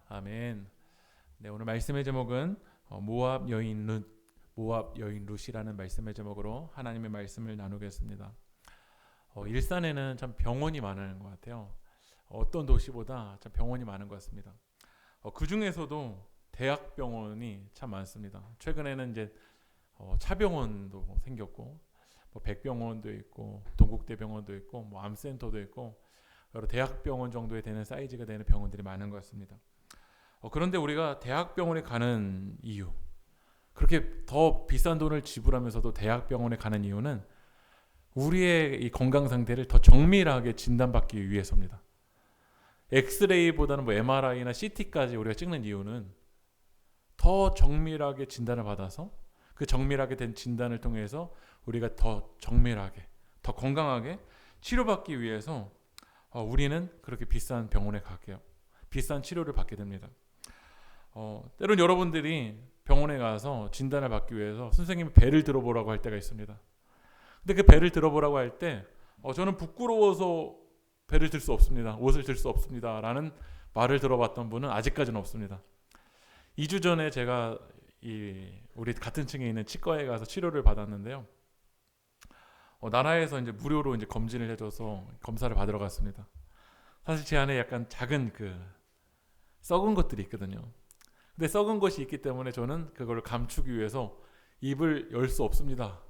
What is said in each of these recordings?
아멘. 네, 오늘 말씀의 제목은 모압 여인 룻이라는 말씀의 제목으로 하나님의 말씀을 나누겠습니다. 일산에는 참 병원이 많은 것 같아요. 어떤 도시보다 참 병원이 많은 것 같습니다. 그 중에서도 대학병원이 참 많습니다. 최근에는 이제 차병원도 생겼고, 백병원도 있고, 동국대병원도 있고, 암센터도 있고, 여러 대학병원 정도에 되는 사이즈가 되는 병원들이 많은 것 같습니다. 그런데 우리가 대학병원에 가는 이유, 그렇게 더 비싼 돈을 지불하면서도 대학병원에 가는 이유는 우리의 이 건강 상태를 더 정밀하게 진단받기 위해서입니다. 엑스레이보다는 MRI나 CT까지 우리가 찍는 이유는 더 정밀하게 진단을 받아서 그 정밀하게 된 진단을 통해서 우리가 더 정밀하게, 더 건강하게 치료받기 위해서 우리는 그렇게 비싼 병원에 가게요. 비싼 치료를 받게 됩니다. 때론 여러분들이 병원에 가서 진단을 받기 위해서 선생님이 배를 들어보라고 할 때가 있습니다. 근데 그 배를 들어보라고 할 때 저는 부끄러워서 배를 들 수 없습니다. 옷을 들 수 없습니다. 라는 말을 들어봤던 분은 아직까지는 없습니다. 2주 전에 제가 우리 같은 층에 있는 치과에 가서 치료를 받았는데요. 나라에서 이제 무료로 이제 검진을 해줘서 검사를 받으러 갔습니다. 사실 제 안에 약간 작은 썩은 것들이 있거든요. 근데 썩은 것이 있기 때문에 저는 그걸 감추기 위해서 입을 열 수 없습니다.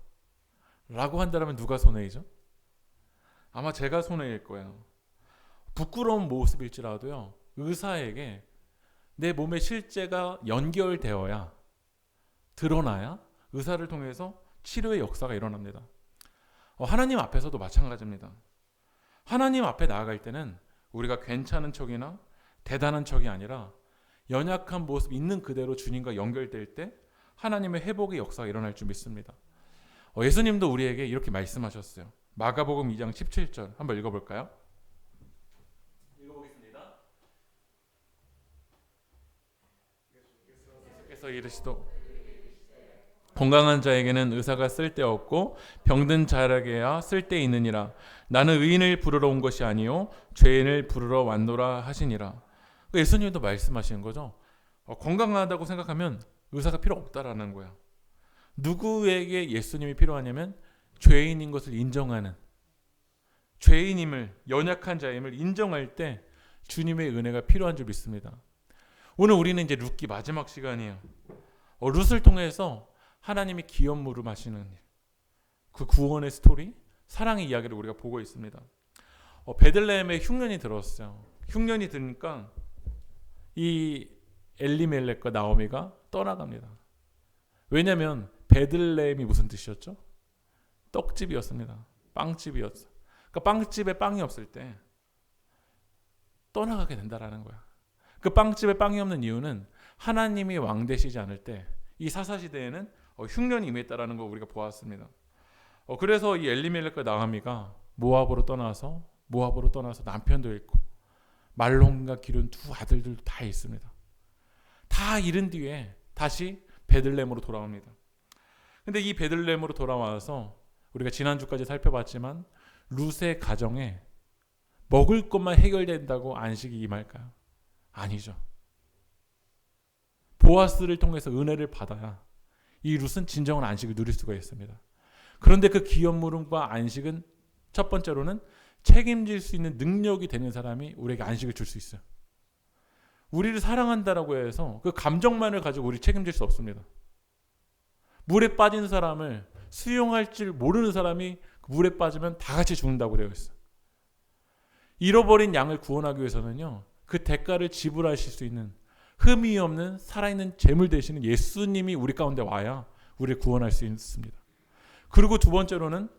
라고 한다면 누가 손해이죠? 아마 제가 손해일 거예요. 부끄러운 모습일지라도요, 의사에게 내 몸의 실제가 연결되어야, 드러나야 의사를 통해서 치료의 역사가 일어납니다. 하나님 앞에서도 마찬가지입니다. 하나님 앞에 나아갈 때는 우리가 괜찮은 척이나 대단한 척이 아니라 연약한 모습 있는 그대로 주님과 연결될 때 하나님의 회복의 역사가 일어날 줄 믿습니다. 예수님도 우리에게 이렇게 말씀하셨어요. 마가복음 2장 17절 한번 읽어볼까요? 읽어보겠습니다. 예수께서 이르시도 건강한 자에게는 의사가 쓸데없고 병든 자에게야 쓸데있느니라. 나는 의인을 부르러 온 것이 아니요 죄인을 부르러 왔노라 하시니라. 예수님도 말씀하시는 거죠. 건강하다고 생각하면 의사가 필요 없다라는 거야. 누구에게 예수님이 필요하냐면 죄인인 것을 인정하는, 죄인임을, 연약한 자임을 인정할 때 주님의 은혜가 필요한 줄 믿습니다. 오늘 우리는 이제 룻기 마지막 시간이에요. 룻을 통해서 하나님이 기업 무름하시는 그 구원의 스토리, 사랑의 이야기를 우리가 보고 있습니다. 베들레헴에 흉년이 들었어요. 흉년이 드니까 이 엘리멜렉과 나오미가 떠나갑니다. 왜냐하면 베들레헴이 무슨 뜻이었죠? 떡집이었습니다. 빵집이었어. 그러니까 빵집에 빵이 없을 때 떠나가게 된다라는 거야. 그 빵집에 빵이 없는 이유는 하나님이 왕 되시지 않을 때 이 사사시대에는 흉년이 임했다라는 걸 우리가 보았습니다. 그래서 이 엘리멜렉과 나오미가 모압으로 떠나서 남편도 있고 말론과 기른 두 아들들도 다 있습니다. 다 잃은 뒤에 다시 베들레헴으로 돌아옵니다. 근데 이 베들레헴으로 돌아와서 우리가 지난주까지 살펴봤지만 룻의 가정에 먹을 것만 해결된다고 안식이 임할까요? 아니죠. 보아스를 통해서 은혜를 받아야 이 룻은 진정한 안식을 누릴 수가 있습니다. 그런데 그 기업 물음과 안식은 첫 번째로는 책임질 수 있는 능력이 되는 사람이 우리에게 안식을 줄 수 있어요. 우리를 사랑한다라고 해서 그 감정만을 가지고 우리 책임질 수 없습니다. 물에 빠진 사람을 수용할 줄 모르는 사람이 물에 빠지면 다 같이 죽는다고 되어 있어요. 잃어버린 양을 구원하기 위해서는요, 그 대가를 지불하실 수 있는 흠이 없는 살아있는 재물 되시는 예수님이 우리 가운데 와야 우리를 구원할 수 있습니다. 그리고 두 번째로는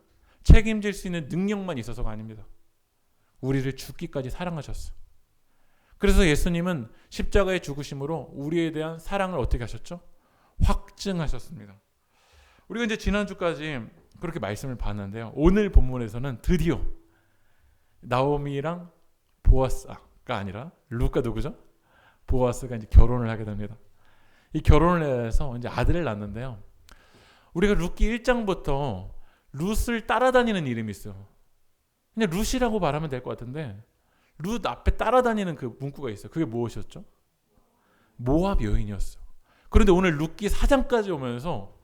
책임질 수 있는 능력만 있어서가 아닙니다. 우리를 죽기까지 사랑하셨어요. 그래서 예수님은 십자가의 죽으심으로 우리에 대한 사랑을 어떻게 하셨죠? 확증하셨습니다. 우리가 이제 지난주까지 그렇게 말씀을 봤는데요. 오늘 본문에서는 드디어 나오미랑 보아스가 아니라 룻과 누구죠? 보아스가 이제 결혼을 하게 됩니다. 이 결혼을 해서 이제 아들을 낳는데요. 우리가 룻기 1장부터 룻을 따라다니는 이름이 있어요. 그냥 룻이라고 말하면 될 것 같은데 룻 앞에 따라다니는 그 문구가 있어요. 그게 무엇이었죠? 모압 여인이었어. 그런데 오늘 룻기 4장까지 오면서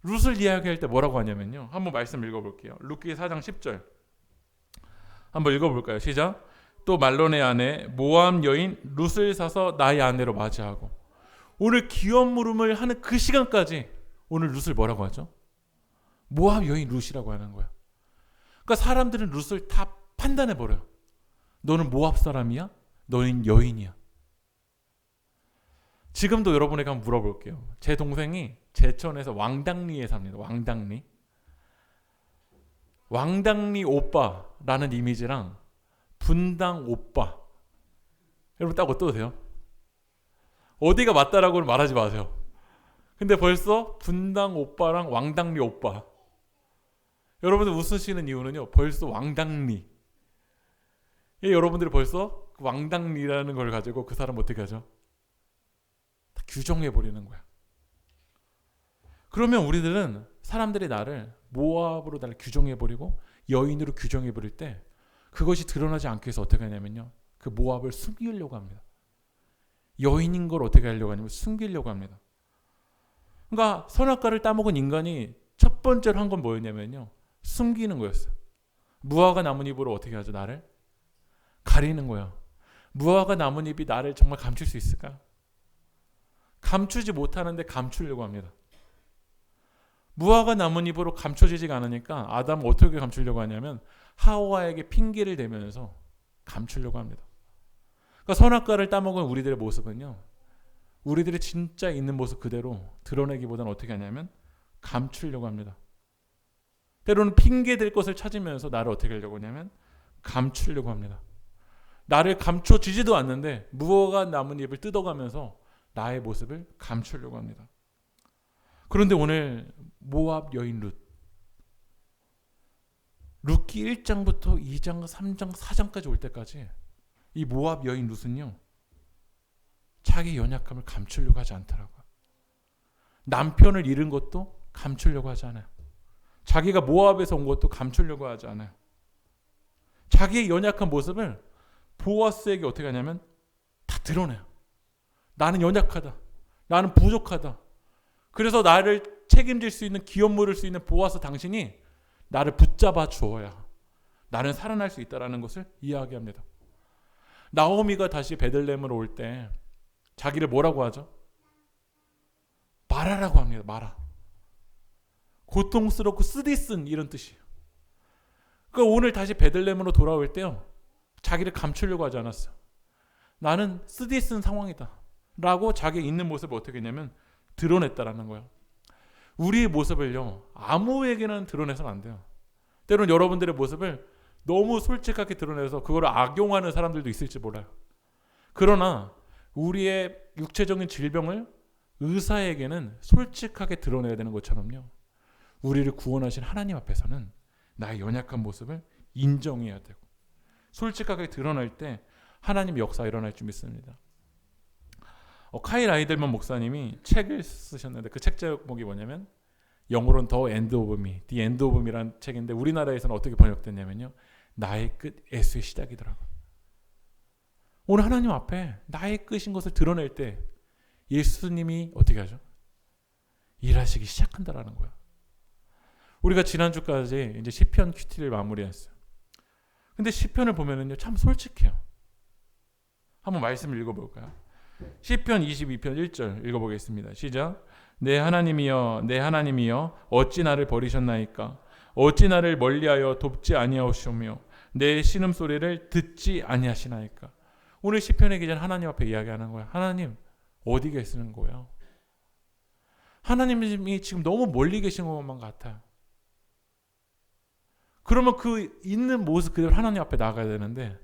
룻을 이야기할 때 뭐라고 하냐면요. 한번 말씀 읽어볼게요. 룻기 4장 10절 한번 읽어볼까요? 시작. 또 말론의 아내 모압 여인 룻을 사서 나의 아내로 맞이하고. 오늘 기업 물음을 하는 그 시간까지 오늘 룻을 뭐라고 하죠? 모압 여인 룻이라고 하는 거야. 그러니까 사람들은 룻을 다 판단해버려요. 너는 모압 사람이야? 너는 여인이야. 지금도 여러분에게 한번 물어볼게요. 제 동생이 제천에서 왕당리에 삽니다. 왕당리. 왕당리 오빠라는 이미지랑 분당 오빠. 여러분 딱 어떠세요? 어디가 맞다라고는 말하지 마세요. 근데 벌써 분당 오빠랑 왕당리 오빠. 여러분들 웃으시는 이유는요. 벌써 왕당리. 여러분들이 벌써 왕당리라는 걸 가지고 그 사람 어떻게 하죠? 다 규정해버리는 거야. 그러면 우리들은 사람들이 나를 모압으로 나를 규정해버리고 여인으로 규정해버릴 때 그것이 드러나지 않기 위해서 어떻게 하냐면요. 그 모압을 숨기려고 합니다. 여인인 걸 어떻게 하려고 하냐면 숨기려고 합니다. 그러니까 선악과를 따먹은 인간이 첫 번째로 한 건 뭐였냐면요. 숨기는 거였어요. 무화과 나뭇잎으로 어떻게 하죠? 나를 가리는 거예요. 무화과 나뭇잎이 나를 정말 감출 수 있을까? 감추지 못하는데 감추려고 합니다. 무화과 나뭇잎으로 감춰지지가 않으니까 아담은 어떻게 감추려고 하냐면 하와에게 핑계를 대면서 감추려고 합니다. 그러니까 선악과를 따먹은 우리들의 모습은요. 우리들이 진짜 있는 모습 그대로 드러내기보다는 어떻게 하냐면 감추려고 합니다. 때로는 핑계댈 것을 찾으면서 나를 어떻게 하려고 하냐면 감추려고 합니다. 나를 감춰지지도 않는데 무화과 나뭇잎을 뜯어가면서 나의 모습을 감추려고 합니다. 그런데 오늘 모압 여인 룻기 1장부터 2장, 3장, 4장까지 올 때까지 이 모압 여인 룻은요. 자기 연약함을 감추려고 하지 않더라고요. 남편을 잃은 것도 감추려고 하지 않아요. 자기가 모압에서 온 것도 감추려고 하지 않아요. 자기의 연약한 모습을 보아스에게 어떻게 하냐면 다 드러내요. 나는 연약하다. 나는 부족하다. 그래서 나를 책임질 수 있는 기업 물을 수 있는 보아스 당신이 나를 붙잡아 주어야 나는 살아날 수 있다는 것을 이야기합니다. 나오미가 다시 베들레헴으로 올 때 자기를 뭐라고 하죠? 마라라고 합니다. 마라. 고통스럽고 쓰디쓴 이런 뜻이에요. 그러니까 오늘 다시 베들레헴으로 돌아올 때요. 자기를 감추려고 하지 않았어요. 나는 쓰디쓴 상황이다. 라고 자기 있는 모습을 어떻게 했냐면 드러냈다라는 거예요. 우리의 모습을요. 아무에게는 드러내서는 안 돼요. 때로는 여러분들의 모습을 너무 솔직하게 드러내서 그걸 악용하는 사람들도 있을지 몰라요. 그러나 우리의 육체적인 질병을 의사에게는 솔직하게 드러내야 되는 것처럼요. 우리를 구원하신 하나님 앞에서는 나의 연약한 모습을 인정해야 되고 솔직하게 드러낼 때 하나님의 역사가 일어날 줄 믿습니다. 카일 아이들만 목사님이 책을 쓰셨는데 그 책 제목이 뭐냐면 영어로는 The End of Me, The End of Me라는 책인데 우리나라에서는 어떻게 번역됐냐면요. 나의 끝, 예수의 시작이더라고요. 오늘 하나님 앞에 나의 끝인 것을 드러낼 때 예수님이 어떻게 하죠? 일하시기 시작한다라는 거예요. 우리가 지난주까지 이제 시편 큐티를 마무리했어요. 근데 시편을 보면은요, 참 솔직해요. 한번 말씀을 읽어볼까요? 시편 22편 1절 읽어보겠습니다. 시작. 내 하나님이여, 내 하나님이여, 어찌 나를 버리셨나이까? 어찌 나를 멀리하여 돕지 아니하시오며 내 신음소리를 듣지 아니하시나이까? 오늘 시편의 기자는 하나님 앞에 이야기하는 거야. 하나님 어디 계시는 거예요? 하나님이 지금 너무 멀리 계신 것만 같아요. 그러면 그 있는 모습 그대로 하나님 앞에 나아가야 되는데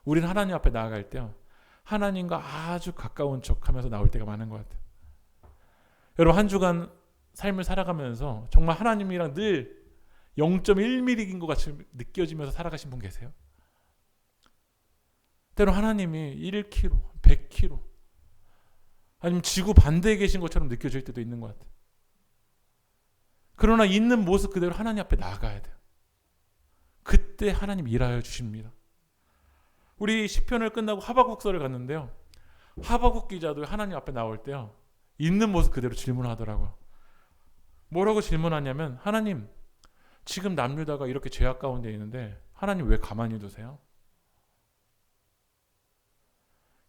우리는 하나님 앞에 나아갈 때요. 하나님과 아주 가까운 척하면서 나올 때가 많은 것 같아요. 여러분 한 주간 삶을 살아가면서 정말 하나님이랑 늘 0.1mm인 것 같이 느껴지면서 살아가신 분 계세요? 때로 하나님이 1km, 100km 아니면 지구 반대에 계신 것처럼 느껴질 때도 있는 것 같아요. 그러나 있는 모습 그대로 하나님 앞에 나가야 돼요. 그때 하나님 일하여 주십니다. 우리 시편을 끝나고 하박국서를 갔는데요. 하박국 기자도 하나님 앞에 나올 때요, 있는 모습 그대로 질문하더라고요. 뭐라고 질문하냐면, 하나님, 지금 남유다가 이렇게 죄악 가운데 있는데 하나님 왜 가만히 두세요?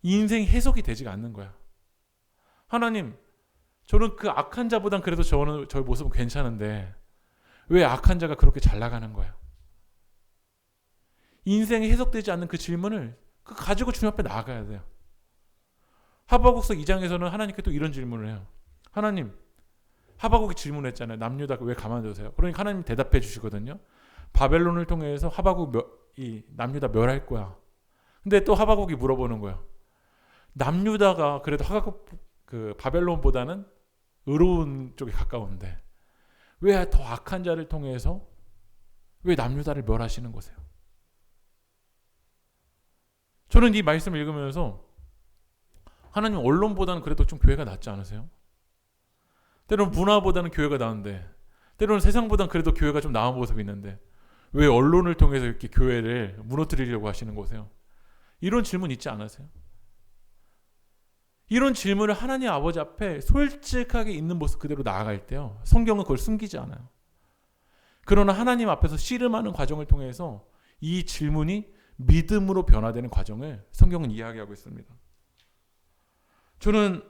인생이 해석이 되지가 않는 거야. 하나님, 저는 그 악한 자보단 그래도 저의 모습은 괜찮은데 왜 악한 자가 그렇게 잘 나가는 거야? 인생이 해석되지 않는 그 질문을 가지고 주님 앞에 나아가야 돼요. 하박국서 2장에서는 하나님께 또 이런 질문을 해요. 하나님, 하박국이 질문했잖아요. 남유다가 왜 가만두세요? 그러니까 하나님 대답해 주시거든요. 바벨론을 통해서 이 남유다 멸할 거야. 근데 또 하박국이 물어보는 거야. 남유다가 그래도 그 바벨론보다는 의로운 쪽에 가까운데 왜 더 악한 자를 통해서 왜 남유다를 멸하시는 거세요? 저는 이 말씀을 읽으면서 하나님, 언론보다는 그래도 좀 교회가 낫지 않으세요? 때로는 문화보다는 교회가 나은데, 때로는 세상보다는 그래도 교회가 좀 나은 모습이 있는데 왜 언론을 통해서 이렇게 교회를 무너뜨리려고 하시는 거세요? 이런 질문 있지 않으세요? 이런 질문을 하나님 아버지 앞에 솔직하게 있는 모습 그대로 나아갈 때요, 성경은 그걸 숨기지 않아요. 그러나 하나님 앞에서 씨름하는 과정을 통해서 이 질문이 믿음으로 변화되는 과정을 성경은 이야기하고 있습니다. 저는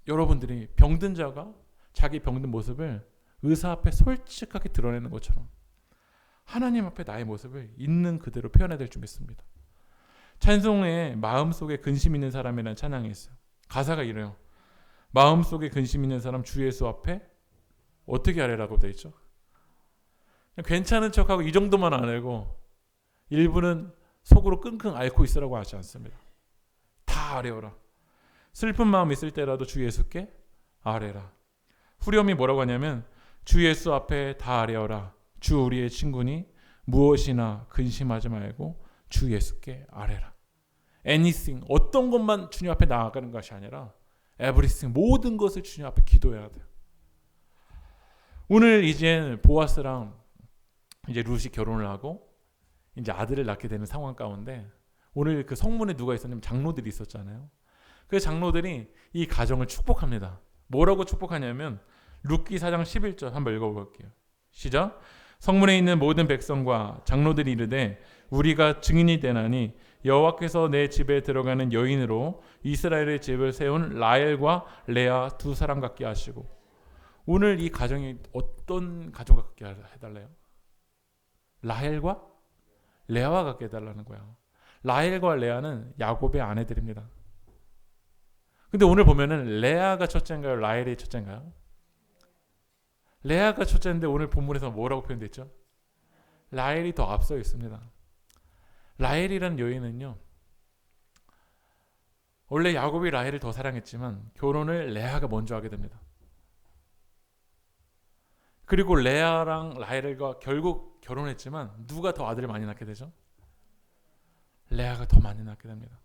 여러분들이 병든 자가 자기 병든 모습을 의사 앞에 솔직하게 드러내는 것처럼 하나님 앞에 나의 모습을 있는 그대로 표현해야 될 줄 믿습니다. 찬송에 마음속에 근심 있는 사람이라는 찬양이 있어요. 가사가 이래요. 마음속에 근심 있는 사람 주 예수 앞에 어떻게 하래라고 돼 있죠? 그냥 괜찮은 척하고 이 정도만 안 하고 일부는 속으로 끙끙 앓고 있으라고 하지 않습니다. 다 아뢰어라. 슬픈 마음 있을 때라도 주 예수께 아뢰라. 후렴이 뭐라고 하냐면, 주 예수 앞에 다 아뢰어라. 주 우리의 친구니 무엇이나 근심하지 말고 주 예수께 아뢰라. anything, 어떤 것만 주님 앞에 나아가는 것이 아니라 everything, 모든 것을 주님 앞에 기도해야 돼요. 오늘 이제 보아스랑 이제 룻이 결혼을 하고 이제 아들을 낳게 되는 상황 가운데 오늘 그 성문에 누가 있었냐면 장로들이 있었잖아요. 그 장로들이 이 가정을 축복합니다. 뭐라고 축복하냐면 룻기 4장 11절 한번 읽어볼게요. 시작. 성문에 있는 모든 백성과 장로들이 이르되 우리가 증인이 되나니 여호와께서 내 집에 들어가는 여인으로 이스라엘의 집을 세운 라헬과 레아 두 사람 같게 하시고. 오늘 이 가정이 어떤 가정 같게 해달래요? 라헬과 레아와 같게 해달라는 거야. 라헬과 레아는 야곱의 아내들입니다. 근데 오늘 보면은 레아가 첫째인가요? 라헬이 첫째인가요? 레아가 첫째인데 오늘 본문에서 뭐라고 표현되어 있죠? 라헬이 더 앞서 있습니다. 라헬이라는 여인은요, 원래 야곱이 라헬을 더 사랑했지만 결혼을 레아가 먼저 하게 됩니다. 그리고 레아랑 라헬과 결국 결혼했지만 누가 더 아들을 많이 낳게 되죠? 레아가 더 많이 낳게 됩니다.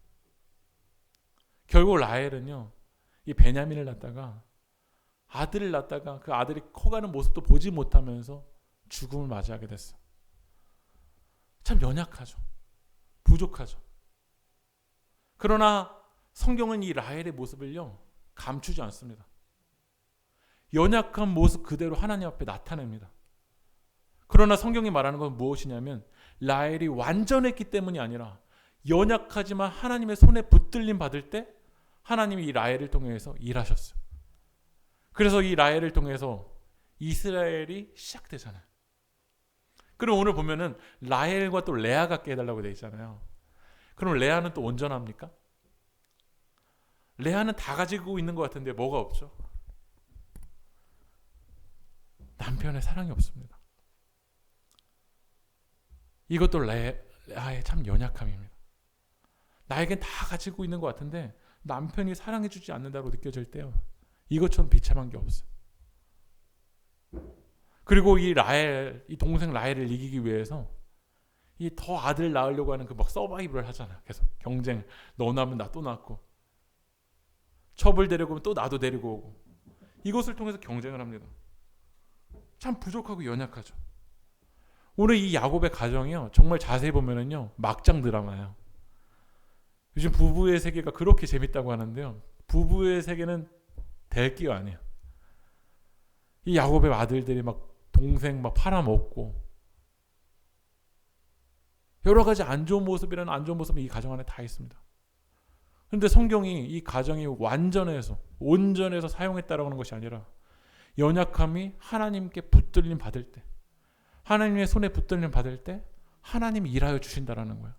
결국 라헬은요, 이 베냐민을 낳다가 아들을 낳다가 그 아들이 커가는 모습도 보지 못하면서 죽음을 맞이하게 됐어요. 참 연약하죠. 부족하죠. 그러나 성경은 이 라헬의 모습을요, 감추지 않습니다. 연약한 모습 그대로 하나님 앞에 나타냅니다. 그러나 성경이 말하는 건 무엇이냐면 라헬이 완전했기 때문이 아니라 연약하지만 하나님의 손에 붙들림 받을 때 하나님이 이 라헬을 통해서 일하셨어요. 그래서 이 라헬을 통해서 이스라엘이 시작되잖아요. 그럼 오늘 보면은 라헬과 또 레아 같게 해달라고 되어 있잖아요. 그럼 레아는 또 온전합니까? 레아는 다 가지고 있는 것 같은데 뭐가 없죠? 남편의 사랑이 없습니다. 이것도 레아의 참 연약함입니다. 나에겐 다 가지고 있는 것 같은데 남편이 사랑해주지 않는다고 느껴질 때요, 이것처럼 비참한 게 없어요. 그리고 이 라헬, 이 동생 라헬을 이기기 위해서 이 더 아들 낳으려고 하는 그 막 서바이벌을 하잖아요. 계속 경쟁, 너 낳으면 나 또 낳고, 첩을 데리고 오면 또 나도 데리고 오고, 이것을 통해서 경쟁을 합니다. 참 부족하고 연약하죠. 오늘 이 야곱의 가정이요, 정말 자세히 보면은요, 막장 드라마예요. 요즘 부부의 세계가 그렇게 재밌다고 하는데요. 부부의 세계는 될 기가 아니에요. 이 야곱의 아들들이 막 동생 막 팔아먹고 여러 가지 안 좋은 모습이라는 안 좋은 모습이 이 가정 안에 다 있습니다. 그런데 성경이 이 가정이 완전해서 온전해서 사용했다라고 하는 것이 아니라 연약함이 하나님께 붙들림 받을 때, 하나님의 손에 붙들림 받을 때 하나님이 일하여 주신다라는 거예요.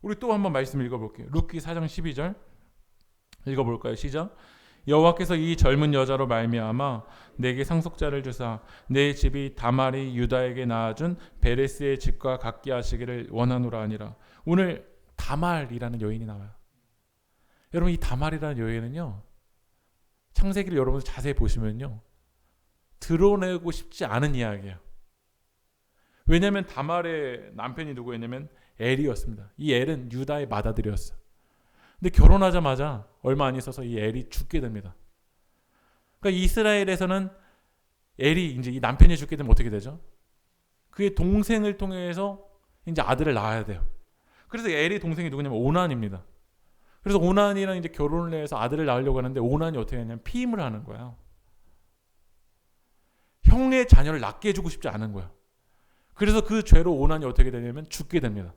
우리 또 한번 말씀 읽어볼게요. 룻기 4장 12절 읽어볼까요? 시작. 여호와께서 이 젊은 여자로 말미암아 내게 상속자를 주사 내 집이 다말이 유다에게 낳아준 베레스의 집과 같게 하시기를 원하노라 하니라. 오늘 다말이라는 여인이 나와요. 여러분 이 다말이라는 여인은요, 창세기를 여러분 자세히 보시면요, 드러내고 싶지 않은 이야기예요. 왜냐하면 다말의 남편이 누구였냐면 엘이었습니다. 이 엘은 유다의 맏아들이었어요. 근데 결혼하자마자 얼마 안 있어서 이 엘이 죽게 됩니다. 그러니까 이스라엘에서는 엘이 이제 이 남편이 죽게 되면 어떻게 되죠? 그의 동생을 통해서 이제 아들을 낳아야 돼요. 그래서 엘의 동생이 누구냐면 오난입니다. 그래서 오난이랑 이제 결혼을 해서 아들을 낳으려고 하는데 오난이 어떻게 했냐면 피임을 하는 거예요. 형의 자녀를 낳게 해주고 싶지 않은 거예요. 그래서 그 죄로 오난이 어떻게 되냐면 죽게 됩니다.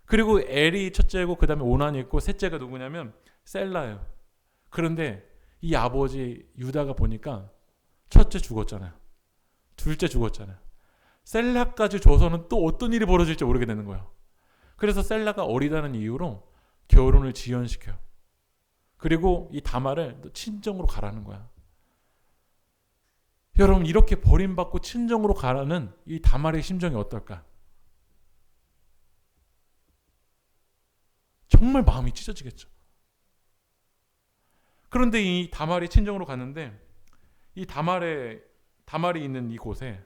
그리고 엘이 첫째고 그 다음에 오난이 있고 셋째가 누구냐면 셀라예요. 그런데 이 아버지 유다가 보니까 첫째 죽었잖아요. 둘째 죽었잖아요. 셀라까지 줘서는 또 어떤 일이 벌어질지 모르게 되는 거예요. 그래서 셀라가 어리다는 이유로 결혼을 지연시켜요. 그리고 이 다말을 친정으로 가라는 거야. 여러분 이렇게 버림받고 친정으로 가라는 이 다말의 심정이 어떨까? 정말 마음이 찢어지겠죠. 그런데 이 다말이 친정으로 갔는데 이 다말이 있는 이곳에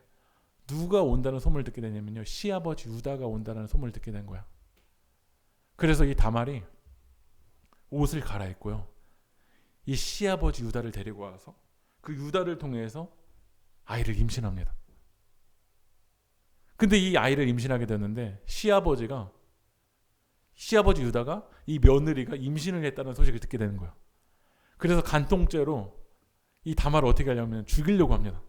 누가 온다는 소문을 듣게 되냐면요, 시아버지 유다가 온다는 소문을 듣게 된 거야. 그래서 이 다말이 옷을 갈아입고요, 이 시아버지 유다를 데리고 와서 그 유다를 통해서 아이를 임신합니다. 근데 이 아이를 임신하게 되는데 시아버지 유다가 이 며느리가 임신을 했다는 소식을 듣게 되는 거예요. 그래서 간통죄로 이 다말을 어떻게 하려면 죽이려고 합니다.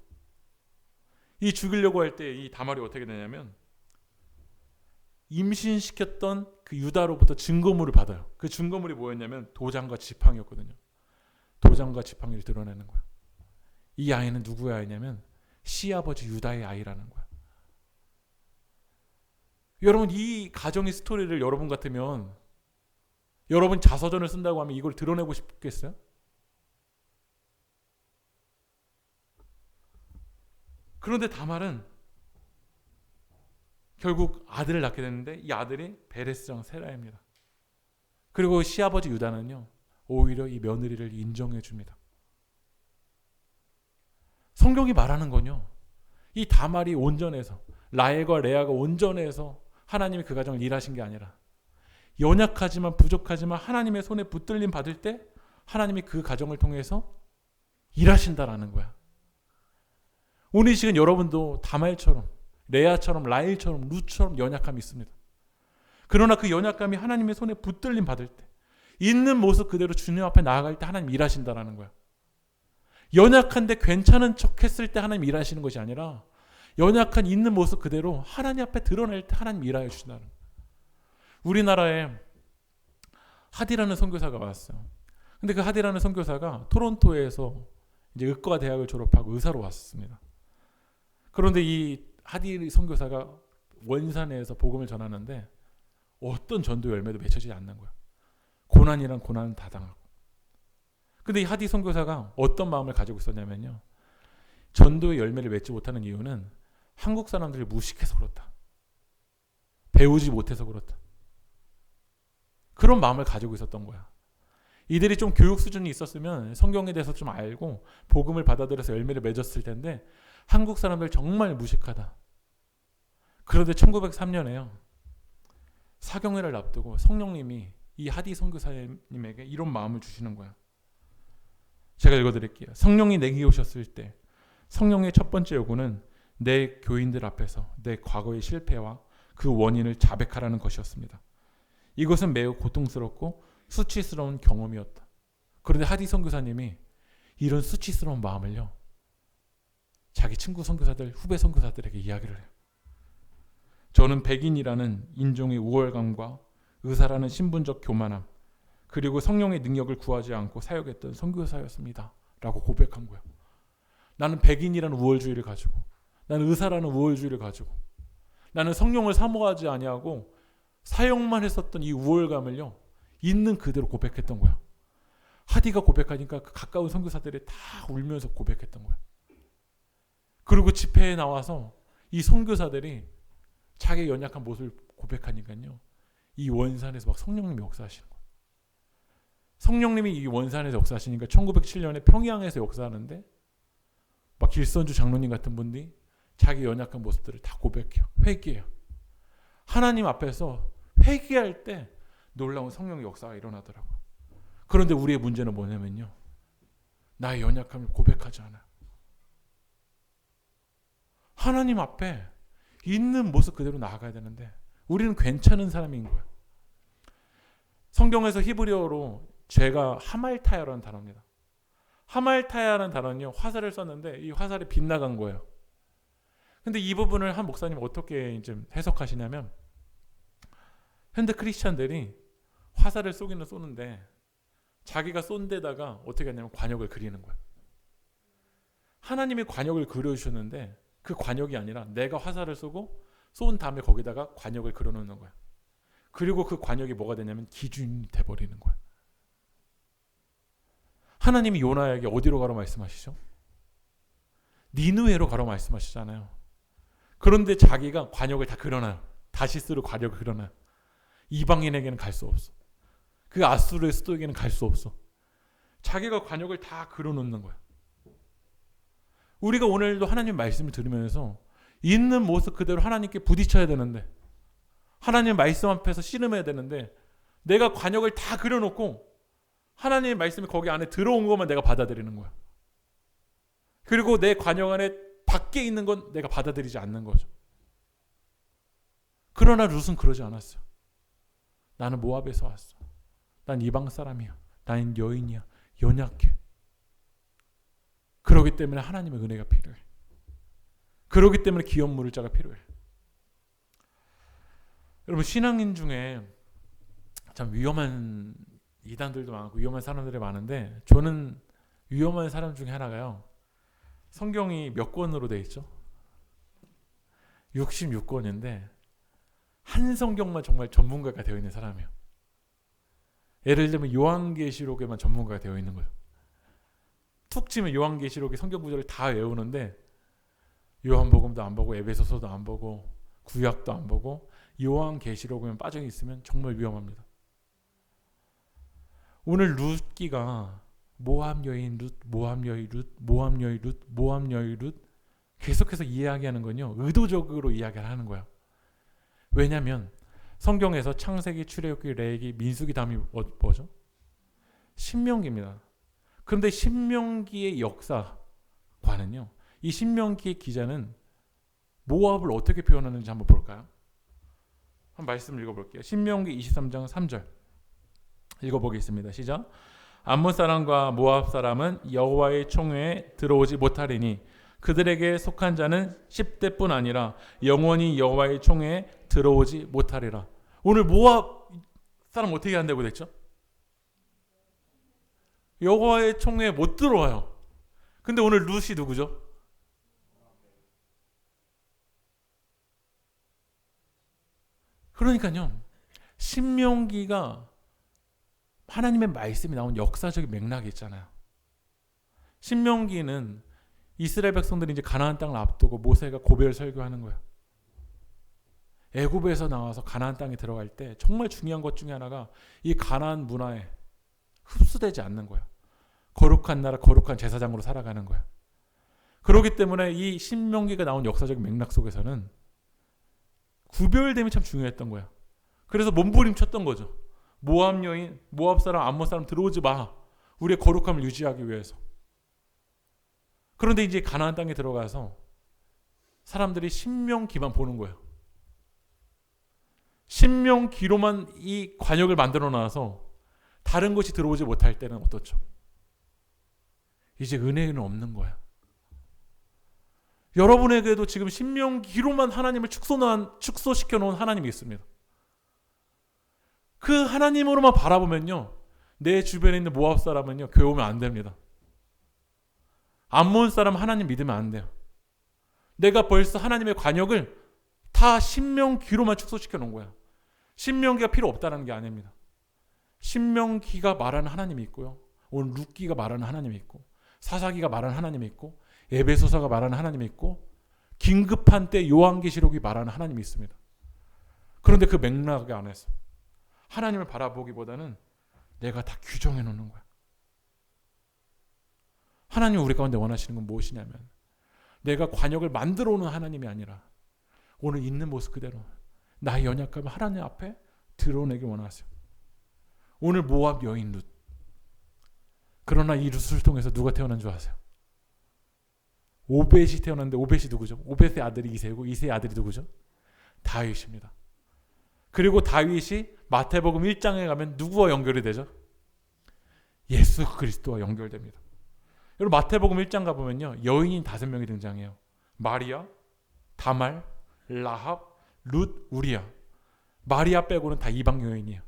이 죽이려고 할 때 이 다말이 어떻게 되냐면 임신시켰던 그 유다로부터 증거물을 받아요. 그 증거물이 뭐였냐면 도장과 지팡이였거든요. 도장과 지팡이를 드러내는 거예요. 이 아이는 누구의 아이냐면 시아버지 유다의 아이라는 거예요. 여러분 이 가정의 스토리를 여러분 같으면 여러분 자서전을 쓴다고 하면 이걸 드러내고 싶겠어요? 그런데 다말은 결국 아들을 낳게 됐는데 이 아들이 베레스랑 세라입니다. 그리고 시아버지 유다는요, 오히려 이 며느리를 인정해 줍니다. 성경이 말하는 건요, 이 다말이 온전해서 라헬과 레아가 온전해서 하나님이 그 가정을 일하신 게 아니라 연약하지만 부족하지만 하나님의 손에 붙들림 받을 때 하나님이 그 가정을 통해서 일하신다라는 거야. 오늘 이 시간 여러분도 다말처럼 레아처럼 라헬처럼 룻처럼 연약함이 있습니다. 그러나 그 연약함이 하나님의 손에 붙들림 받을 때 있는 모습 그대로 주님 앞에 나아갈 때 하나님 일하신다라는 거야. 연약한데 괜찮은 척 했을 때 하나님 일하시는 것이 아니라 연약한 있는 모습 그대로 하나님 앞에 드러낼 때 하나님 일하여 주신다는 거야. 우리나라에 하디라는 선교사가 왔어요. 근데 그 하디라는 선교사가 토론토에서 이제 의과 대학을 졸업하고 의사로 왔습니다. 그런데 이 하디 선교사가 원산에서 복음을 전하는데 어떤 전도 열매도 맺혀지지 않는 거야. 고난이란 고난은 다 당하고. 근데 이 하디 선교사가 어떤 마음을 가지고 있었냐면요, 전도의 열매를 맺지 못하는 이유는 한국 사람들이 무식해서 그렇다, 배우지 못해서 그렇다, 그런 마음을 가지고 있었던 거야. 이들이 좀 교육 수준이 있었으면 성경에 대해서 좀 알고 복음을 받아들여서 열매를 맺었을 텐데 한국 사람들 정말 무식하다. 그런데 1903년에요. 사경회를 앞두고 성령님이 이 하디 선교사님에게 이런 마음을 주시는 거야. 제가 읽어드릴게요. 성령이 내게 오셨을 때 성령의 첫 번째 요구는 내 교인들 앞에서 내 과거의 실패와 그 원인을 자백하라는 것이었습니다. 이것은 매우 고통스럽고 수치스러운 경험이었다. 그런데 하디 선교사님이 이런 수치스러운 마음을요, 자기 친구 선교사들, 후배 선교사들에게 이야기를 해요. 저는 백인이라는 인종의 우월감과 의사라는 신분적 교만함, 그리고 성령의 능력을 구하지 않고 사역했던 선교사였습니다. 라고 고백한 거예요. 나는 백인이라는 우월주의를 가지고, 나는 의사라는 우월주의를 가지고, 나는 성령을 사모하지 아니하고 사역만 했었던 이 우월감을요, 있는 그대로 고백했던 거야. 하디가 고백하니까 그 가까운 선교사들이 다 울면서 고백했던 거야. 그리고 집회에 나와서 이 선교사들이 자기의 연약한 모습을 고백하니까요, 이 원산에서 막 성령님이 역사하시는 거예요. 성령님이 이 원산에서 역사하시니까 1907년에 평양에서 역사하는데 막 길선주 장로님 같은 분들이 자기 연약한 모습들을 다 고백해요. 회개해요. 하나님 앞에서 회개할 때 놀라운 성령의 역사가 일어나더라고요. 그런데 우리의 문제는 뭐냐면요, 나의 연약함을 고백하지 않아요. 하나님 앞에 있는 모습 그대로 나아가야 되는데 우리는 괜찮은 사람인 거예요. 성경에서 히브리어로 죄가 하말타야라는 단어입니다. 하말타야라는 단어는요, 화살을 썼는데 이 화살이 빗나간 거예요. 근데 이 부분을 한 목사님 어떻게 이제 해석하시냐면, 현대 크리스찬들이 화살을 쏘기는 쏘는데 자기가 쏜 데다가 어떻게 하냐면 관역을 그리는 거예요. 하나님이 관역을 그려주셨는데 그 관역이 아니라 내가 화살을 쏘고 쏜 다음에 거기다가 관역을 그려놓는 거예요. 그리고 그 관역이 뭐가 되냐면 기준이 돼버리는 거예요. 하나님이 요나에게 어디로 가라고 말씀하시죠? 니느웨로 가라고 말씀하시잖아요. 그런데 자기가 관역을 다 그려놔요. 다시스로 관역을 그려놔요. 이방인에게는 갈 수 없어. 그 아수르의 수도에게는 갈 수 없어. 자기가 관역을 다 그려놓는 거예요. 우리가 오늘도 하나님 말씀을 들으면서 있는 모습 그대로 하나님께 부딪혀야 되는데, 하나님 말씀 앞에서 씨름해야 되는데, 내가 관역을 다 그려놓고 하나님의 말씀이 거기 안에 들어온 것만 내가 받아들이는 거야. 그리고 내 관역 안에 밖에 있는 건 내가 받아들이지 않는 거죠. 그러나 룻은 그러지 않았어요. 나는 모압에서 왔어. 난 이방 사람이야. 나는 여인이야. 연약해. 그렇기 때문에 하나님의 은혜가 필요해. 그렇기 때문에 기업 물을 자가 필요해. 여러분, 신앙인 중에 참 위험한 이단들도 많고 위험한 사람들이 많은데, 저는 위험한 사람 중에 하나가요, 성경이 몇 권으로 되어 있죠? 66권인데 한 성경만 정말 전문가가 되어 있는 사람이에요. 예를 들면 요한계시록에만 전문가가 되어 있는 거예요. 툭 치면 요한계시록의 성경 구절을 다 외우는데 요한복음도 안 보고 에베소서도 안 보고 구약도 안 보고 요한계시록에만 빠져 있으면 정말 위험합니다. 오늘 룻기가 모압 여인 룻, 모압 여인 룻, 모압 여인 룻, 모압 여인 룻 계속해서 이야기하는 건요, 의도적으로 이야기를 하는 거예요. 왜냐하면 성경에서 창세기, 출애굽기, 레위기, 민수기 다음이 뭐죠? 신명기입니다. 그런데 신명기의 역사과는요, 이 신명기의 기자는 모압을 어떻게 표현하는지 한번 볼까요? 한 말씀 읽어볼게요. 신명기 23장 3절 읽어보겠습니다. 시작. 암몬 사람과 모압 사람은 여호와의 총회에 들어오지 못하리니 그들에게 속한 자는 10대뿐 아니라 영원히 여호와의 총회에 들어오지 못하리라. 오늘 모압 사람 어떻게 한다고 됐죠? 여호와의 총회에 못 들어와요. 근데 오늘 룻이 누구죠? 그러니까요, 신명기가 하나님의 말씀이 나온 역사적인 맥락이 있잖아요. 신명기는 이스라엘 백성들이 이제 가나안 땅을 앞두고 모세가 고별 설교하는 거예요. 애굽에서 나와서 가나안 땅에 들어갈 때 정말 중요한 것 중에 하나가 이 가나안 문화에 흡수되지 않는 거예요. 거룩한 나라, 거룩한 제사장으로 살아가는 거예요. 그렇기 때문에 이 신명기가 나온 역사적인 맥락 속에서는 구별됨이 참 중요했던 거야. 그래서 몸부림쳤던 거죠. 모압 여인, 모압 사람, 암몬 사람 들어오지 마. 우리의 거룩함을 유지하기 위해서. 그런데 이제 가나안 땅에 들어가서 사람들이 신명기만 보는 거예요. 신명기로만 이 관역을 만들어 놔서 다른 것이 들어오지 못할 때는 어떻죠? 이제 은혜는 없는 거야. 여러분에게도 지금 신명기로만 하나님을 축소시켜 놓은 하나님이 있습니다. 그 하나님으로만 바라보면요, 내 주변에 있는 모압 사람은요, 교회 오면 안 됩니다. 암몬 사람 하나님 믿으면 안 돼요. 내가 벌써 하나님의 관역을 다 신명기로만 축소시켜 놓은 거야. 신명기가 필요 없다는 게 아닙니다. 신명기가 말하는 하나님이 있고요, 오늘 룻기가 말하는 하나님이 있고, 사사기가 말하는 하나님이 있고, 에베소서가 말하는 하나님이 있고, 긴급한 때 요한계시록이 말하는 하나님이 있습니다. 그런데 그 맥락 안에서 하나님을 바라보기보다는 내가 다 규정해 놓는 거야. 하나님이 우리 가운데 원하시는 건 무엇이냐면, 내가 관역을 만들어 오는 하나님이 아니라 오늘 있는 모습 그대로 나의 연약함을 하나님 앞에 드러내기 원하세요. 오늘 모압 여인 룻. 그러나 이 룻을 통해서 누가 태어난 줄 아세요? 오벳이 태어났는데, 오벳이 누구죠? 오벳의 아들이 이새고, 이새의 아들이 누구죠? 다윗입니다. 그리고 다윗이 마태복음 1장에 가면 누구와 연결이 되죠? 예수 그리스도와 연결됩니다. 여러분, 마태복음 1장 가보면요, 여인이 5명이 등장해요. 마리아, 다말, 라합, 룻, 우리야. 마리아 빼고는 다 이방 여인이에요.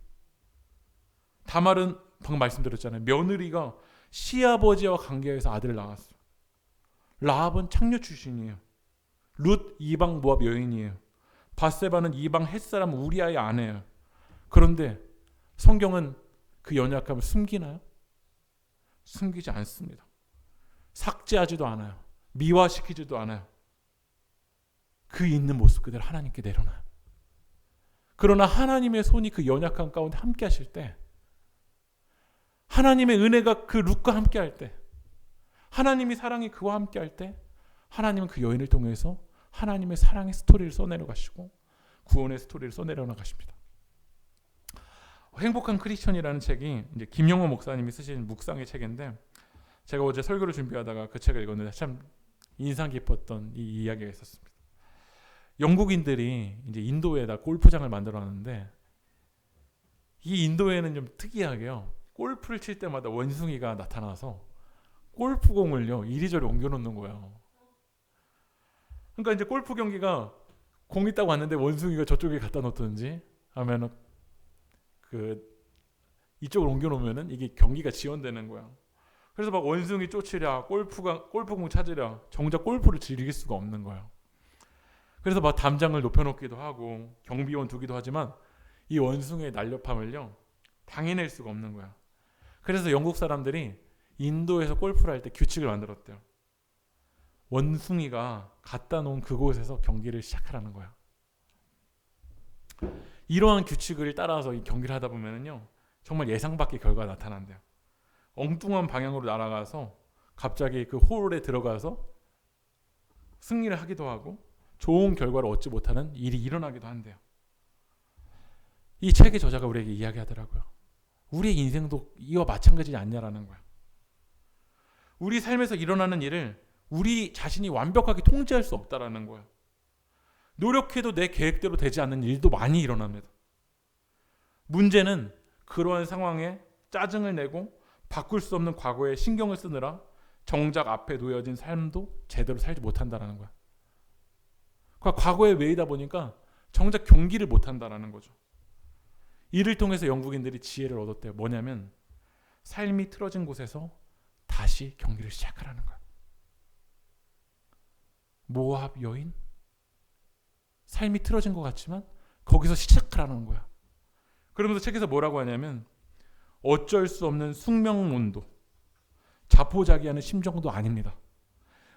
다말은 방금 말씀드렸잖아요. 며느리가 시아버지와 관계해서 아들을 낳았어요. 라합은 창녀 출신이에요. 룻 이방 모압 여인이에요. 바세바는 이방 햇사람 우리아의 아내예요. 그런데 성경은 그 연약함을 숨기나요? 숨기지 않습니다. 삭제하지도 않아요. 미화시키지도 않아요. 그 있는 모습 그대로 하나님께 내려놔요. 그러나 하나님의 손이 그 연약함 가운데 함께 하실 때, 하나님의 은혜가 그 룻과 함께 할 때, 하나님이 사랑이 그와 함께 할 때, 하나님은 그 여인을 통해서 하나님의 사랑의 스토리를 써내려 가시고 구원의 스토리를 써내려 나가십니다. 행복한 크리스천이라는 책이 이제 김영호 목사님이 쓰신 묵상의 책인데, 제가 어제 설교를 준비하다가 그 책을 읽었는데 참 인상 깊었던 이 이야기가 있었습니다. 영국인들이 이제 인도에다 골프장을 만들어 놨는데, 이 인도에는 좀 특이하게요, 골프를 칠 때마다 원숭이가 나타나서 골프공을요 이리저리 옮겨 놓는 거예요. 그러니까 이제 골프 경기가 공 있다고 왔는데 원숭이가 저쪽에 갖다 놓든지 하면은 이쪽을 옮겨 놓으면은 이게 경기가 지연되는 거야. 그래서 막 원숭이 쫓으랴, 골프공 찾으랴, 정작 골프를 즐길 수가 없는 거예요. 그래서 막 담장을 높여놓기도 하고 경비원 두기도 하지만 이 원숭이의 날렵함을요 당해낼 수가 없는 거야. 그래서 영국 사람들이 인도에서 골프를 할 때 규칙을 만들었대요. 원숭이가 갖다 놓은 그곳에서 경기를 시작하라는 거야. 이러한 규칙을 따라서 이 경기를 하다 보면은요, 정말 예상 밖의 결과가 나타난대요. 엉뚱한 방향으로 날아가서 갑자기 그 홀에 들어가서 승리를 하기도 하고 좋은 결과를 얻지 못하는 일이 일어나기도 한대요. 이 책의 저자가 우리에게 이야기하더라고요. 우리의 인생도 이와 마찬가지지 않냐라는 거야. 우리 삶에서 일어나는 일을 우리 자신이 완벽하게 통제할 수 없다라는 거야. 노력해도 내 계획대로 되지 않는 일도 많이 일어납니다. 문제는 그러한 상황에 짜증을 내고 바꿀 수 없는 과거에 신경을 쓰느라 정작 앞에 놓여진 삶도 제대로 살지 못한다는 거야. 과거에 매이다 보니까 정작 경기를 못한다는 거죠. 이를 통해서 영국인들이 지혜를 얻었대요. 뭐냐면 삶이 틀어진 곳에서 다시 경기를 시작하라는 거야. 모압 여인? 삶이 틀어진 것 같지만 거기서 시작하라는 거야. 그러면서 책에서 뭐라고 하냐면 어쩔 수 없는 숙명론도 자포자기하는 심정도 아닙니다.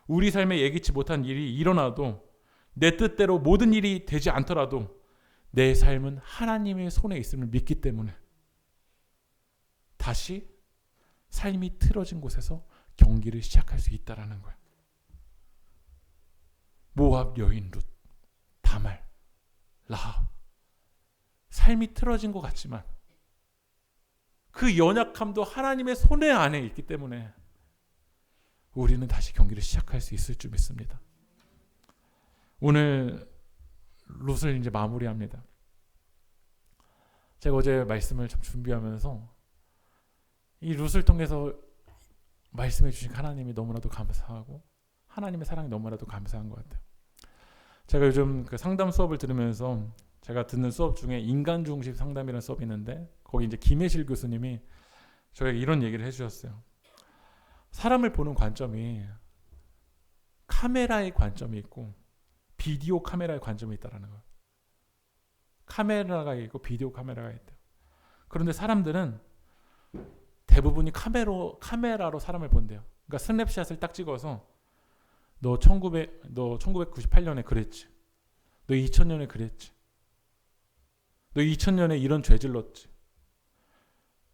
우리 삶에 예기치 못한 일이 일어나도 내 뜻대로 모든 일이 되지 않더라도 내 삶은 하나님의 손에 있음을 믿기 때문에 다시 삶이 틀어진 곳에서 경기를 시작할 수 있다라는 거야. 모압 여인 룻, 다말, 라합. 삶이 틀어진 것 같지만 그 연약함도 하나님의 손에 안에 있기 때문에 우리는 다시 경기를 시작할 수 있을 줄 믿습니다. 오늘 룻을 이제 마무리합니다. 제가 어제 말씀을 참 준비하면서 이 룻을 통해서 말씀해 주신 하나님이 너무나도 감사하고 하나님의 사랑이 너무나도 감사한 것 같아요. 제가 요즘 그 상담 수업을 들으면서 제가 듣는 수업 중에 인간 중심 상담이라는 수업이 있는데 거기 이제 김혜실 교수님이 저에게 이런 얘기를 해주셨어요. 사람을 보는 관점이 카메라의 관점이 있고 비디오 카메라의 관점이 있다라는 거예요. 카메라가 있고 비디오 카메라가 있다. 그런데 사람들은 대부분이 카메라로 사람을 본대요. 그러니까 스냅샷을 딱 찍어서 너 1998년에 그랬지. 너 2000년에 그랬지. 너 2000년에 이런 죄 질렀지.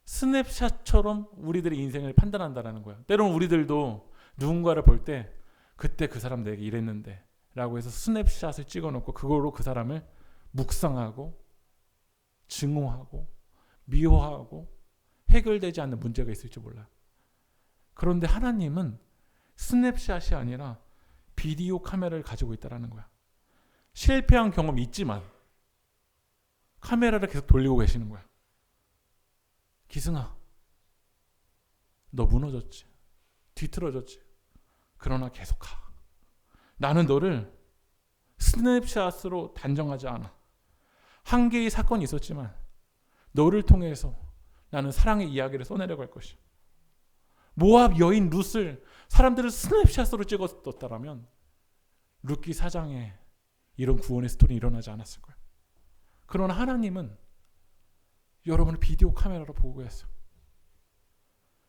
스냅샷처럼 우리들의 인생을 판단한다라는 거야. 때로는 우리들도 누군가를 볼 때 그때 그 사람 내게 이랬는데 라고 해서 스냅샷을 찍어놓고 그걸로 그 사람을 묵상하고 증오하고 미워하고 해결되지 않는 문제가 있을지 몰라요. 그런데 하나님은 스냅샷이 아니라 비디오 카메라를 가지고 있다는 거야. 실패한 경험이 있지만 카메라를 계속 돌리고 계시는 거야. 기승아, 너 무너졌지. 뒤틀어졌지. 그러나 계속 가. 나는 너를 스냅샷으로 단정하지 않아. 한 개의 사건이 있었지만 너를 통해서 나는 사랑의 이야기를 써내려갈 것이야. 모압 여인 룻을 사람들은 스냅샷으로 찍었었다면 룻기 4장에 이런 구원의 스토리 일어나지 않았을 거야. 그러나 하나님은 여러분을 비디오 카메라로 보고 계세요.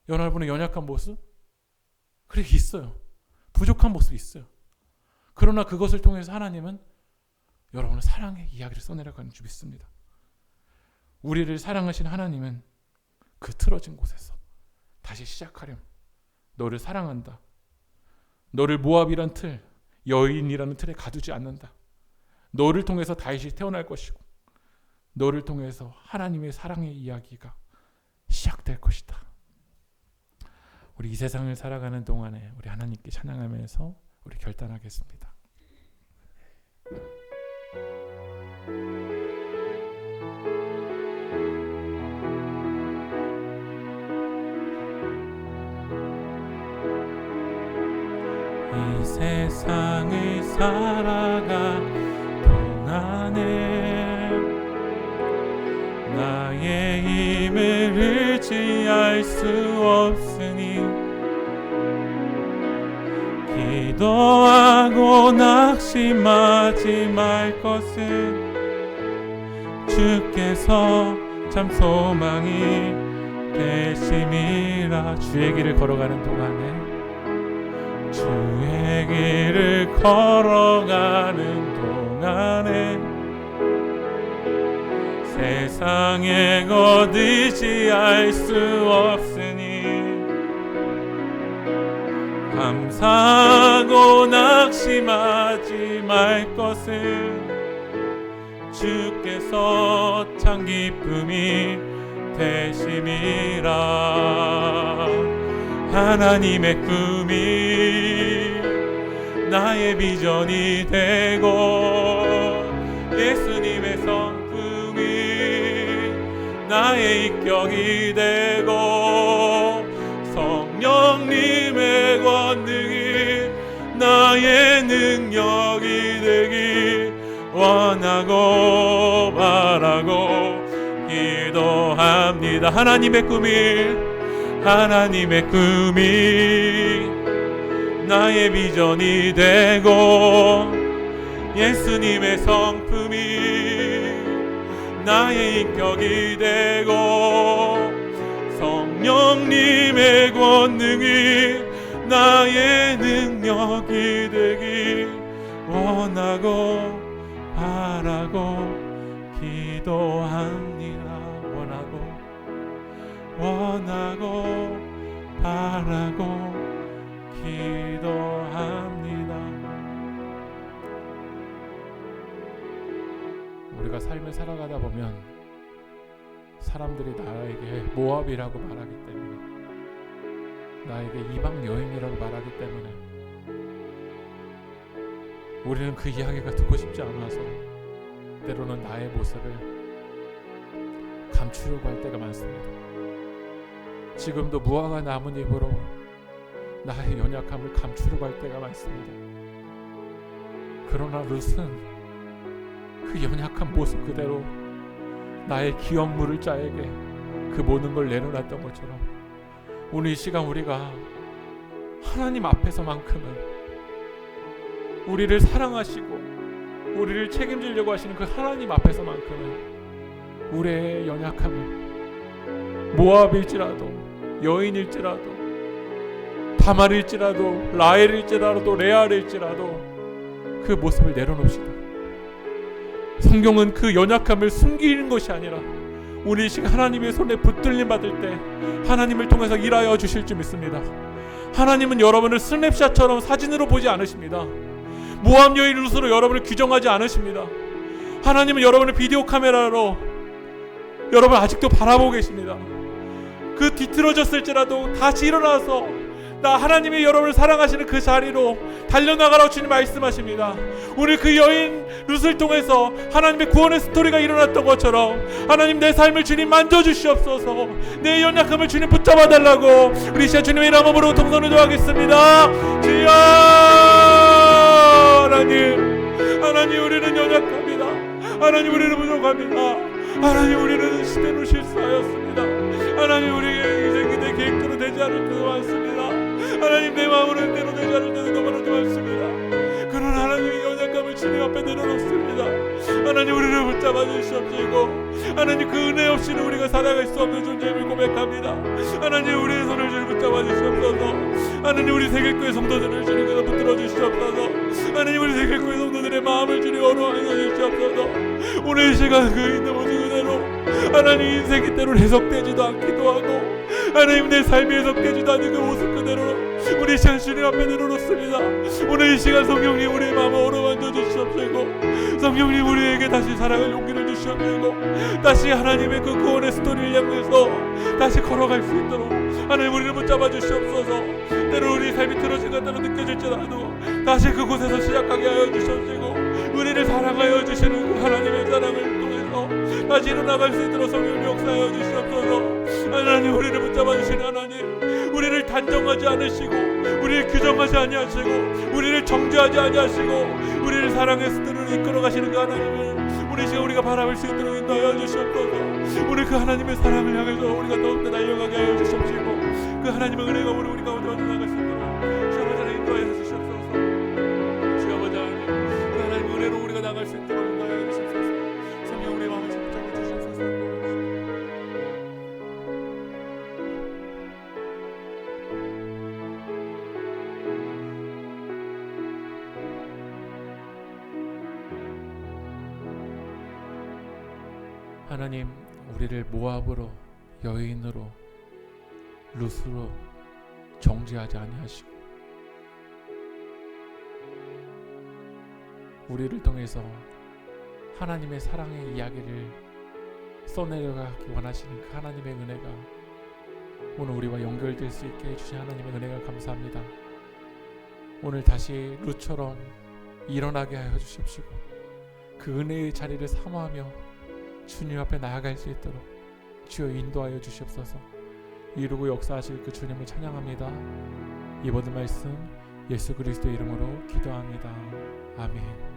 여러분의 연약한 모습? 그래 있어요. 부족한 모습이 있어요. 그러나 그것을 통해서 하나님은 여러분의 사랑의 이야기를 써내려가는 줄 믿습니다. 우리를 사랑하신 하나님은 그 틀어진 곳에서 다시 시작하렴. 너를 사랑한다. 너를 모압이란 틀, 여인이라는 틀에 가두지 않는다. 너를 통해서 다시 태어날 것이고 너를 통해서 하나님의 사랑의 이야기가 시작될 것이다. 우리 이 세상을 살아가는 동안에 우리 하나님께 찬양하면서 우리 결단하겠습니다. 이 세상을 살아가 동안에 나의 힘을 의지할 수 없으니 기도하고 낙심하지 말 것은 주께서 참 소망이 되심이라. 주의 길을 걸어가는 동안에 주의 길을 걸어가는 동안에 세상에 거두지 알 수 없으니 감사하고 낙심하지 말 것은 주께서 참 기쁨이 되심이라. 하나님의 꿈이 나의 비전이 되고 예수님의 성품이 나의 인격이 되고 성령님의 권능이 나의 능력이 되길 원하고 바라고 기도합니다. 하나님의 꿈이 나의 비전이 되고 예수님의 성품이 나의 인격이 되고 성령님의 권능이 나의 능력이 되길 원하고 바라고 기도합니다. 원하고 바라고 기도합니다. 우리가 삶을 살아가다 보면 사람들이 나에게 모압이라고 말하기 때문에 나에게 이방 여인이라고 말하기 때문에 우리는 그 이야기가 듣고 싶지 않아서 때로는 나의 모습을 감추려고 할 때가 많습니다. 지금도 무화과 나뭇잎으로 나의 연약함을 감추려고 할 때가 많습니다. 그러나 룻은 그 연약한 모습 그대로 나의 기업물을 자에게 그 모든 걸 내려놨던 것처럼 오늘 이 시간 우리가 하나님 앞에서만큼은 우리를 사랑하시고 우리를 책임지려고 하시는 그 하나님 앞에서만큼은 우리의 연약함을 모압일지라도 여인일지라도 다말일지라도 라헬일지라도 레알일지라도 그 모습을 내려놓읍시다. 성경은 그 연약함을 숨기는 것이 아니라 우리 이 시간 하나님의 손에 붙들림 받을 때 하나님을 통해서 일하여 주실 줄 믿습니다. 하나님은 여러분을 스냅샷처럼 사진으로 보지 않으십니다. 모압 여인 룻으로 여러분을 규정하지 않으십니다. 하나님은 여러분을 비디오 카메라로 여러분 아직도 바라보고 계십니다. 그 뒤틀어졌을지라도 다시 일어나서 나 하나님이 여러분을 사랑하시는 그 자리로 달려나가라고 주님 말씀하십니다. 오늘 그 여인 룻을 통해서 하나님의 구원의 스토리가 일어났던 것처럼 하나님 내 삶을 주님 만져주시옵소서. 내 연약함을 주님 붙잡아 달라고 우리 시간 주님의 이름으로 동선을 도하겠습니다. 주여 하나님 우리는 연약합니다. 하나님 우리는 부족합니다. 하나님 우리는 시대로 실수하였습니다. 하나님 우리에게 이제 내 계획대로 되지 않을 때도 많습니다. 하나님 내 마음으로 때로 되지 않을 때도 너무나도 많습니다. 그러나 하나님의 연약함을 주님 앞에 내려놓습니다. 하나님 우리를 붙잡아 주시옵시고 하나님 그 은혜 없이는 우리가 살아갈 수 없는 존재임을 고백합니다. 하나님 우리의 손을 주님 붙잡아 주시옵소서. 하나님 우리 세계교회 성도들을 주님께서 붙들어 주시옵소서. 하나님 우리 세계교회 성도들의 마음을 주님 어루하여 주시옵소서. 오늘 이 시간 그 있는 모습 그대로 하나님 인생이 때로 해석되지도 않기도 하고 하나님 내 삶이 해석되지도 않는 그 모습 그대로 우리 시간 주님 앞에 내려놓습니다. 오늘 이 시간 성령님 우리의 마음을 어루만져 주시옵시고 성령님 우리에게 다시 사랑할 용기를 주시옵시고 다시 하나님의 그 구원의 스토리를 향해서 다시 걸어갈 수 있도록 하나님 우리를 붙잡아 주시옵소서. 때로 우리 삶이 틀어진 것대로 느껴질지라도 다시 그곳에서 시작하게 하여 주시옵시고 우리를 사랑하여 주시는 그 하나님의 사랑을 통해서 다시 일어나갈 수 있도록 성령님 역사하여 주시옵소서. 하나님 우리를 붙잡아 주시는 하나님 우리를 단정하지 않으시고 우리를 규정하지 아니하시고 우리를 정죄하지 아니하시고 우리를 사랑의 스토리로 이끌어 가시는 그 하나님을 우리 시간 우리가 바라볼 수 있도록 인도하여 주시옵소서. 오늘 그 하나님의 사랑을 향해서 우리가 더욱더 달려가게 하여 주시옵시고 그 하나님의 은혜가 우리 가운데 완전 나갈 수 있도록 주 아버지 하나님 인도하여 주시옵소서. 주 아버지 하나님 그 하나님의 은혜로 우리가 나갈 수 있도록 인도하여 주시옵소서. 성령 우리의 마음을 붙잡아 주시옵소서. 하나님 우리를 모압으로 여인으로 룻으로 정죄하지 아니하시고 우리를 통해서 하나님의 사랑의 이야기를 써내려가기 원하시는 그 하나님의 은혜가 오늘 우리와 연결될 수 있게 해주신 하나님의 은혜가 감사합니다. 오늘 다시 룻처럼 일어나게 하여 주십시고 그 은혜의 자리를 사모하며 주님 앞에 나아갈 수 있도록 주여 인도하여 주시옵소서. 이루고 역사하실 그 주님을 찬양합니다. 이 모든 말씀 예수 그리스도의 이름으로 기도합니다. 아멘.